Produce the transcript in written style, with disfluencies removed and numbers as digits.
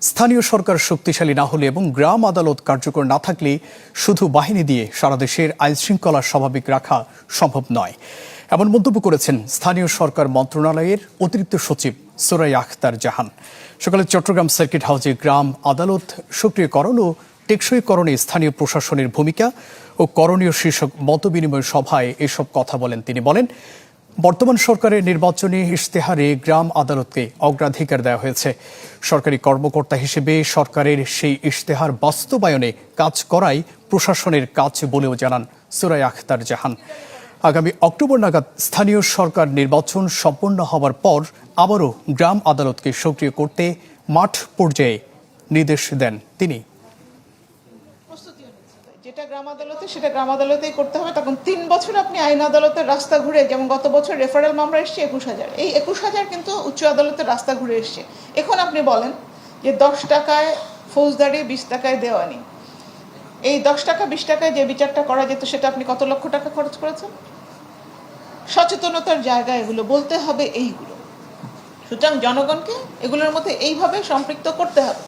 স্থানীয় সরকার শক্তিশালী না হলে এবং গ্রাম আদালত কার্যকর না থাকলে শুধু বাহিনী দিয়ে সারা দেশের আইনশৃঙ্খলা স্বাভাবিক রাখা সম্ভব নয়, এমন মন্তব্য করেছেন স্থানীয় সরকার মন্ত্রণালয়ের অতিরিক্ত সচিব সুরাইয়া আখতার জাহান। সকালে চট্টগ্রাম সার্কিট হাউসে গ্রাম আদালত সক্রিয়করণ ও টেকসইকরণে স্থানীয় প্রশাসনের ভূমিকা ও করণীয় শীর্ষক মতবিনিময় সভায় এসব কথা বলেন তিনি। বলেন, বর্তমান সরকারের নির্বাচনী ইশতেহারে গ্রাম আদালতকে অগ্রাধিকার দেওয়া হয়েছে। সরকারি কর্মকর্তা হিসেবে সরকারের সেই ইশতেহার বাস্তবায়নে কাজ করাই প্রশাসনের কাজ বলেও জানান সুরাইয়া আখতার জাহান। আগামী অক্টোবর নাগাদ স্থানীয় সরকার নির্বাচন সম্পন্ন হওয়ার পর আবারও গ্রাম আদালতকে সক্রিয় করতে মাঠ পর্যায়ে নির্দেশ দেন তিনি। যেটা গ্রাম আদালতে সেটা গ্রাম আদালতেই করতে হবে। তখন 3 বছর আপনি আইন আদালতের রাস্তা ঘুরে, যেমন গত বছর রেফারেল মামলা এসছে 21,000, এই 21,000 কিন্তু উচ্চ আদালতের রাস্তা ঘুরে এসছে। এখন আপনি বলেন যে 10 টাকায় ফৌজদারি, 20 টাকায় দেওয়ানি, এই 10 টাকা 20 টাকায় যে বিচারটা করা যেত সেটা আপনি কত লক্ষ টাকা খরচ করেছেন? সচেতনতার জায়গা এগুলো বলতে হবে এইগুলো। সুতরাং জনগণকে এগুলোর মধ্যে এইভাবে সম্পৃক্ত করতে হবে।